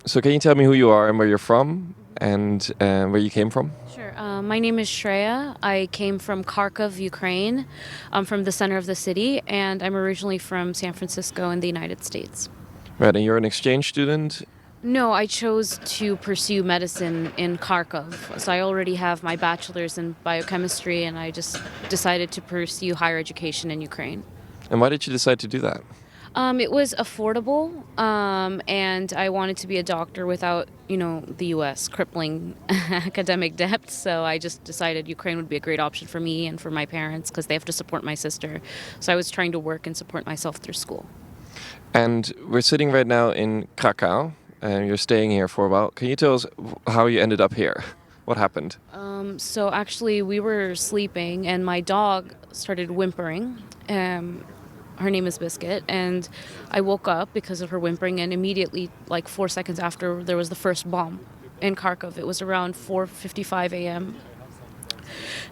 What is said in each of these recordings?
So can you tell me who you are and where you're from and where you came from? Sure. My name is Shrreya. I came from Kharkiv, Ukraine. I'm from the center of the city, and I'm originally from San Francisco in the United States. Right, and you're an exchange student. No, I chose to pursue medicine in Kharkiv. So I already have my bachelor's in biochemistry, and I just decided to pursue higher education in Ukraine. And why did you decide to do that? It was affordable, and I wanted to be a doctor without, the U.S. crippling academic debt. So I just decided Ukraine would be a great option for me and for my parents because they have to support my sister. So I was trying to work and support myself through school. And we're sitting right now in Krakow, and you're staying here for a while. Can you tell us how you ended up here? What happened? So actually, we were sleeping, and my dog started whimpering. Her name is Biscuit, and I woke up because of her whimpering, and immediately, like 4 seconds after, there was the first bomb in Kharkiv. It was around 4:55 a.m.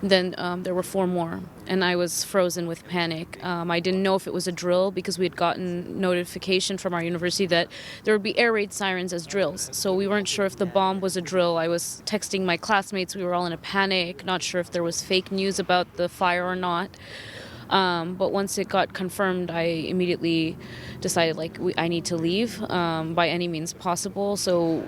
Then there were four more, and I was frozen with panic. I didn't know if it was a drill because we had gotten notification from our university that there would be air raid sirens as drills. So we weren't sure if the bomb was a drill. I was texting my classmates. We were all in a panic, not sure if there was fake news about the fire or not. But once it got confirmed, I immediately decided I need to leave by any means possible. So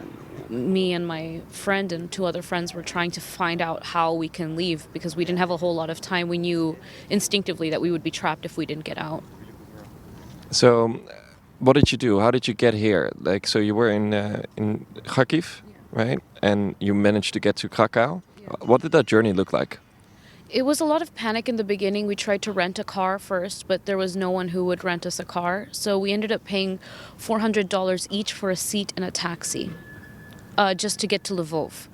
me and my friend and two other friends were trying to find out how we can leave because we didn't have a whole lot of time. We knew instinctively that we would be trapped if we didn't get out. So, what did you do? How did you get here? So you were in Kharkiv, right? And you managed to get to Krakow. What did that journey look like? It was a lot of panic in the beginning. We tried to rent a car first, but there was no one who would rent us a car. So we ended up paying $400 each for a seat in a taxi just to get to Lvov.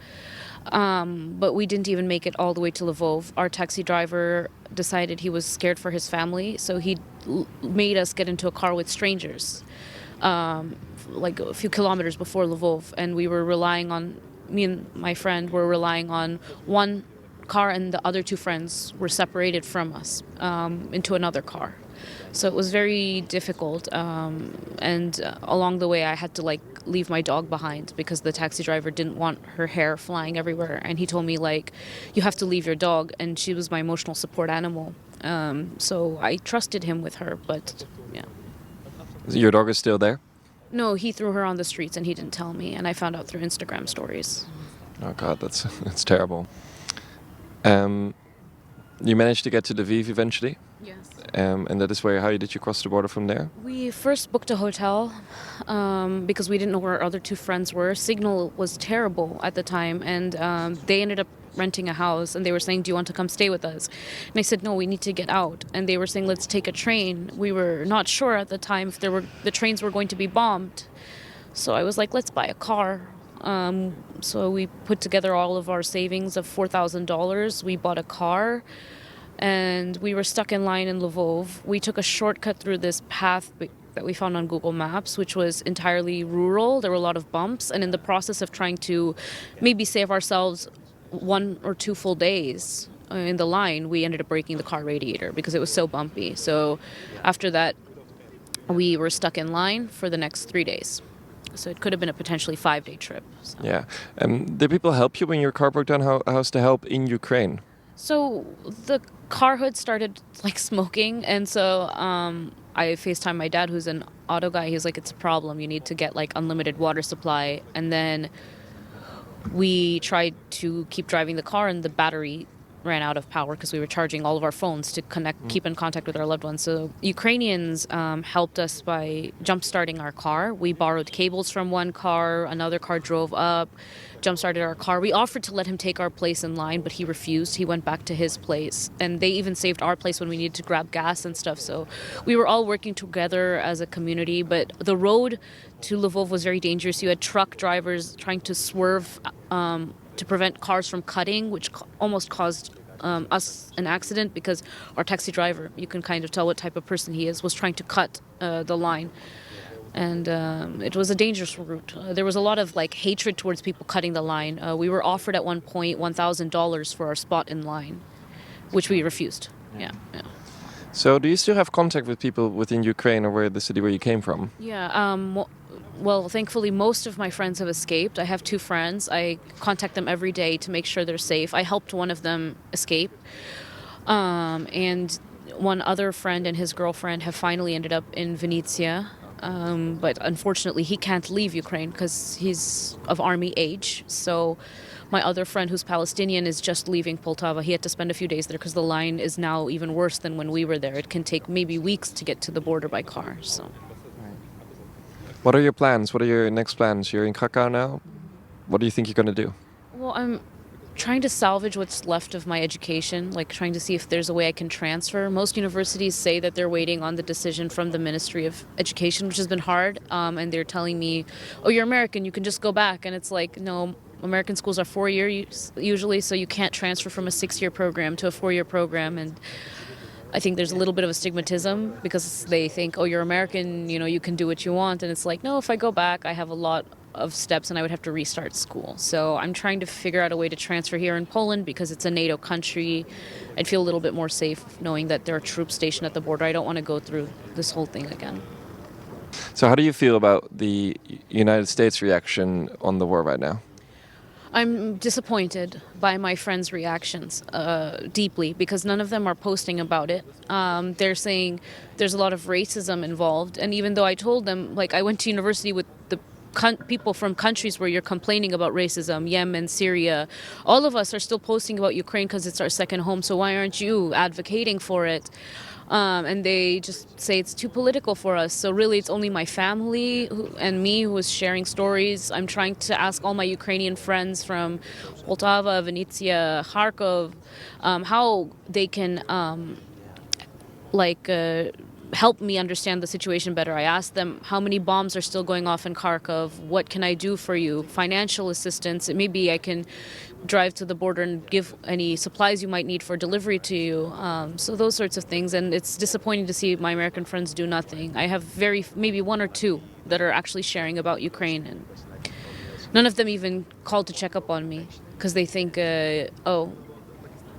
But we didn't even make it all the way to Lvov. Our taxi driver decided he was scared for his family, so he made us get into a car with strangers, like a few kilometers before Lvov. And we were relying on, me and my friend were relying on one car, and the other two friends were separated from us into another car. So it was very difficult, and along the way I had to leave my dog behind because the taxi driver didn't want her hair flying everywhere, and he told me you have to leave your dog, and she was my emotional support animal. So I trusted him with her, but yeah. Your dog is still there? No, he threw her on the streets and he didn't tell me, and I found out through Instagram stories. Oh God, that's terrible. You managed to get to Lviv eventually? Yes. And that is how did you cross the border from there? We first booked a hotel because we didn't know where our other two friends were. Signal was terrible at the time, and they ended up renting a house, and they were saying, do you want to come stay with us? And I said, no, we need to get out. And they were saying, let's take a train. We were not sure at the time if the trains were going to be bombed. So I was like, let's buy a car. So we put together all of our savings of $4,000. We bought a car, and we were stuck in line in Lvov. We took a shortcut through this path that we found on Google Maps, which was entirely rural. There were a lot of bumps, and in the process of trying to maybe save ourselves 1 or 2 full days in the line, we ended up breaking the car radiator because it was so bumpy. So after that, we were stuck in line for the next 3 days. So it could have been a potentially 5-day trip. So. Yeah. Did people help you when your car broke down? How's the help in Ukraine? So the car hood started smoking, and so I FaceTimed my dad, who's an auto guy. He's like, it's a problem. You need to get unlimited water supply. And then we tried to keep driving the car, and the battery ran out of power because we were charging all of our phones to keep in contact with our loved ones. So Ukrainians helped us by jump-starting our car. We borrowed cables from one car, another car drove up, jump-started our car. We offered to let him take our place in line, but he refused. He went back to his place, and they even saved our place when we needed to grab gas and stuff. So we were all working together as a community, but the road to Lvov was very dangerous. You had truck drivers trying to swerve to prevent cars from cutting, which almost caused us an accident because our taxi driver, you can kind of tell what type of person he is, was trying to cut the line. And it was a dangerous route. There was a lot of hatred towards people cutting the line. We were offered at one point $1,000 for our spot in line, which we refused. Yeah. So do you still have contact with people within Ukraine or the city where you came from? Yeah. well, thankfully, most of my friends have escaped. I have 2 friends. I contact them every day to make sure they're safe. I helped one of them escape. And one other friend and his girlfriend have finally ended up in Venezia. But unfortunately, he can't leave Ukraine because he's of army age. So my other friend, who's Palestinian, is just leaving Poltava. He had to spend a few days there because the line is now even worse than when we were there. It can take maybe weeks to get to the border by car. So, What are your plans? What are your next plans? You're in Krakow now. What do you think you're going to do? well, I'm trying to salvage what's left of my education, like trying to see if there's a way I can transfer. Most universities say that they're waiting on the decision from the Ministry of Education, which has been hard. And they're telling me, oh, you're American, you can just go back. And it's like, no, American schools are 4 years usually, so you can't transfer from a 6-year program to a 4-year program. And I think there's a little bit of a stigmatism because they think, oh, you're American, you can do what you want. And it's like, no, if I go back, I have a lot of steps and I would have to restart school. So I'm trying to figure out a way to transfer here in Poland because it's a NATO country. I'd feel a little bit more safe knowing that there are troops stationed at the border. I don't want to go through this whole thing again. So how do you feel about the United States reaction on the war right now? I'm disappointed by my friends' reactions deeply because none of them are posting about it. They're saying there's a lot of racism involved. And even though I told them, like, I went to university with the people from countries where you're complaining about racism, Yemen, Syria, all of us are still posting about Ukraine because it's our second home. So why aren't you advocating for it? And they just say it's too political for us. So really, it's only my family and me who is sharing stories. I'm trying to ask all my Ukrainian friends from Poltava, Venezia, Kharkiv, how they can help me understand the situation better. I asked them how many bombs are still going off in Kharkiv. What can I do for you? Financial assistance. Maybe I can drive to the border and give any supplies you might need for delivery to you. So those sorts of things. And it's disappointing to see my American friends do nothing. I have maybe 1 or 2 that are actually sharing about Ukraine. And none of them even called to check up on me because they think,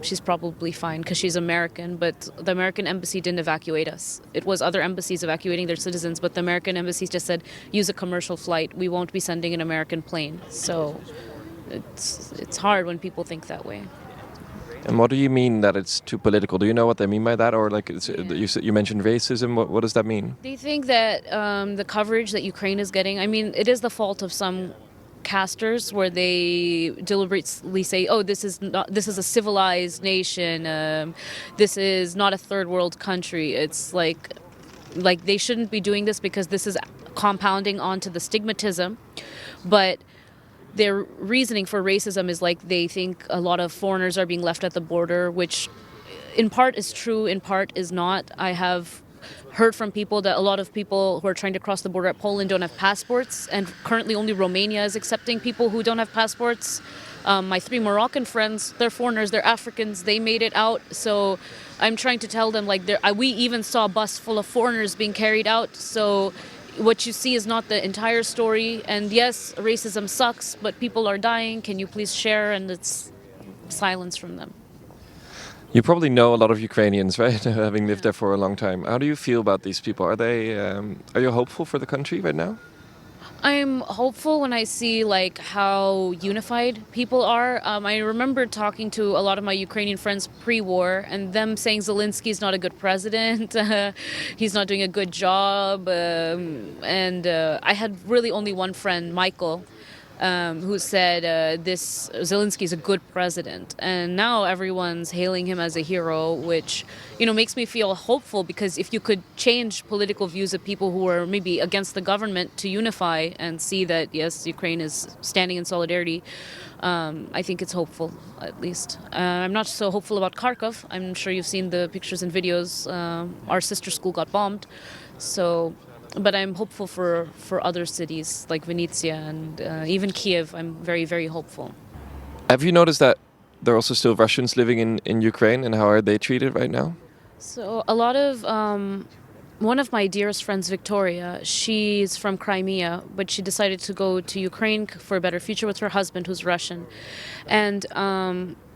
she's probably fine because she's American, but the American embassy didn't evacuate us. It was other embassies evacuating their citizens, but the American embassy just said, use a commercial flight. We won't be sending an American plane. So it's hard when people think that way. And what do you mean that it's too political? Do you know what they mean by that? Or you mentioned racism. What does that mean? They think that the coverage that Ukraine is getting, I mean, it is the fault of some casters where they deliberately say, oh, this is a civilized nation, this is not a third world country. It's like they shouldn't be doing this because this is compounding onto the stigmatism. But their reasoning for racism is like they think a lot of foreigners are being left at the border, which in part is true, in part is not. I have heard from people that a lot of people who are trying to cross the border at Poland don't have passports, and currently only Romania is accepting people who don't have passports. My 3 Moroccan friends, they're foreigners, they're Africans, they made it out. So I'm trying to tell them, like, we even saw a bus full of foreigners being carried out. So what you see is not the entire story. And yes, racism sucks, but people are dying. Can you please share? And it's silence from them. You probably know a lot of Ukrainians, right? Having lived there for a long time. How do you feel about these people? Are you hopeful for the country right now? I'm hopeful when I see like how unified people are. I remember talking to a lot of my Ukrainian friends pre-war and them saying Zelensky's not a good president, he's not doing a good job. And I had really only one friend, Michael, who said this Zelensky is a good president. And now everyone's hailing him as a hero, which, makes me feel hopeful because if you could change political views of people who are maybe against the government to unify and see that, yes, Ukraine is standing in solidarity, I think it's hopeful, at least. I'm not so hopeful about Kharkiv. I'm sure you've seen the pictures and videos. Our sister school got bombed. But I'm hopeful for other cities like Venezia and even Kiev. I'm very, very hopeful. Have you noticed that there are also still Russians living in Ukraine, and how are they treated right now? So a lot of one of my dearest friends, Victoria, she's from Crimea, but she decided to go to Ukraine for a better future with her husband, who's Russian. And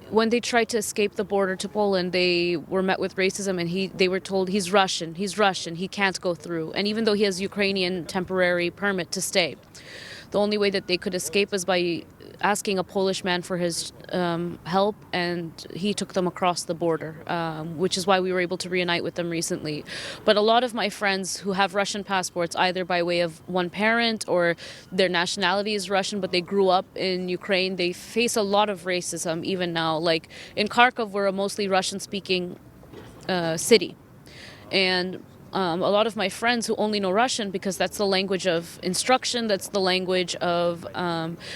when they tried to escape the border to Poland, they were met with racism, and they were told he's Russian, he can't go through. And even though he has Ukrainian temporary permit to stay, the only way that they could escape was by asking a Polish man for his help, and he took them across the border, which is why we were able to reunite with them recently. But a lot of my friends who have Russian passports, either by way of one parent or their nationality is Russian, but they grew up in Ukraine, they face a lot of racism even now. Like in Kharkiv, we're a mostly Russian-speaking city. And a lot of my friends who only know Russian, because that's the language of instruction, that's the language of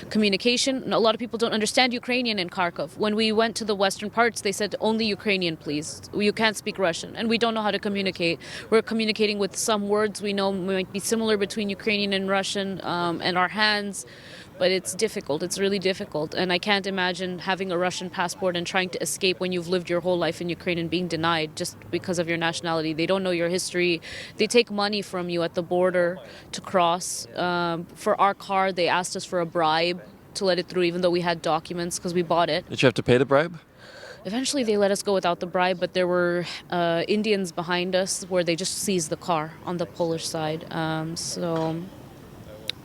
communication. A lot of people don't understand Ukrainian in Kharkiv. When we went to the western parts, they said, only Ukrainian, please. You can't speak Russian. And we don't know how to communicate. We're communicating with some words we know might be similar between Ukrainian and Russian, and our hands. But it's difficult. It's really difficult. And I can't imagine having a Russian passport and trying to escape when you've lived your whole life in Ukraine and being denied just because of your nationality. They don't know your history. They take money from you at the border to cross. For our car, they asked us for a bribe to let it through, even though we had documents because we bought it. Did you have to pay the bribe? Eventually, they let us go without the bribe, but there were Indians behind us where they just seized the car on the Polish side. So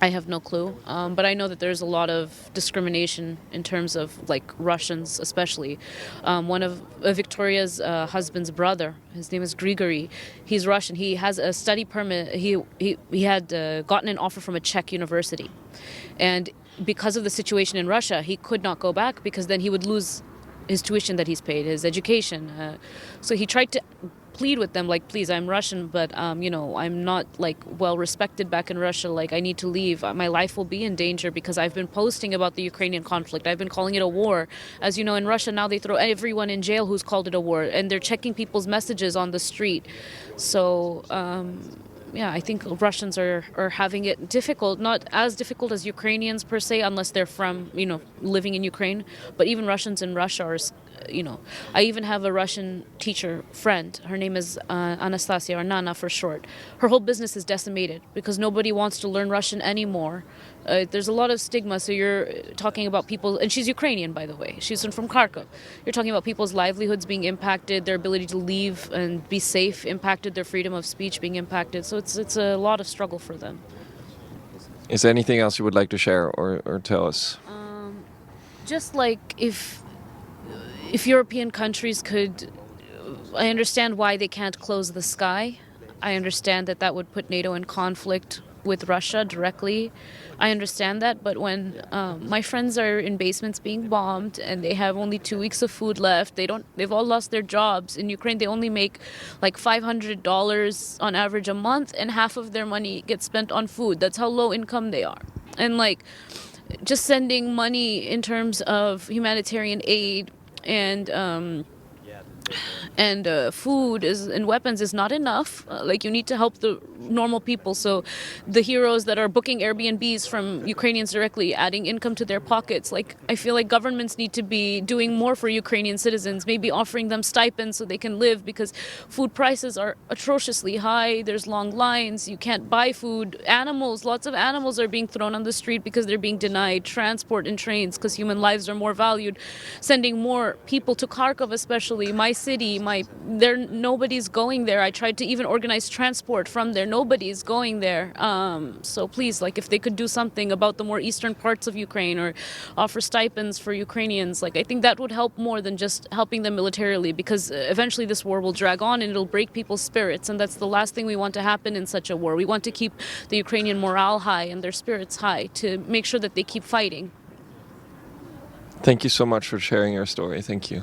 I have no clue, but I know that there's a lot of discrimination in terms of like Russians, especially. One of Victoria's husband's brother, his name is Grigory. He's Russian. He has a study permit. He had gotten an offer from a Czech university, and because of the situation in Russia, he could not go back because then he would lose his tuition that he's paid, his education. So he tried to plead with them, like, please, I'm Russian, but I'm not like well respected back in Russia. Like, I need to leave. My life will be in danger because I've been posting about the Ukrainian conflict. I've been calling it a war. As you know, in Russia now they throw everyone in jail who's called it a war, and they're checking people's messages on the street. So I think Russians are having it difficult, not as difficult as Ukrainians per se, unless they're from, living in Ukraine. But even Russians in Russia are, I even have a Russian teacher friend. Her name is Anastasia, or Nana for short. Her whole business is decimated because nobody wants to learn Russian anymore. There's a lot of stigma. So you're talking about people, and she's Ukrainian, by the way. She's from Kharkiv. You're talking about people's livelihoods being impacted, their ability to leave and be safe impacted, their freedom of speech being impacted. So it's a lot of struggle for them. Is there anything else you would like to share or tell us? Just like if European countries could, I understand why they can't close the sky. I understand that would put NATO in conflict with Russia directly. I understand that, but when my friends are in basements being bombed and they have only 2 weeks of food left, they've all lost their jobs. In Ukraine, they only make like $500 on average a month, and half of their money gets spent on food. That's how low income they are. And like, just sending money in terms of humanitarian aid and food and weapons is not enough. You need to help the normal people. So the heroes that are booking Airbnbs from Ukrainians directly, adding income to their pockets. I feel like governments need to be doing more for Ukrainian citizens, maybe offering them stipends so they can live, because food prices are atrociously high. There's long lines. You can't buy food. Lots of animals are being thrown on the street because they're being denied transport in trains because human lives are more valued. Sending more people to Kharkiv, especially my city, nobody's going there. I tried to even organize transport from there. Nobody's going there. So please, if they could do something about the more eastern parts of Ukraine or offer stipends for Ukrainians, I think that would help more than just helping them militarily, because eventually this war will drag on and it'll break people's spirits, and that's the last thing we want to happen in such a war. We want to keep the Ukrainian morale high and their spirits high to make sure that they keep fighting. Thank you so much for sharing your story. Thank you.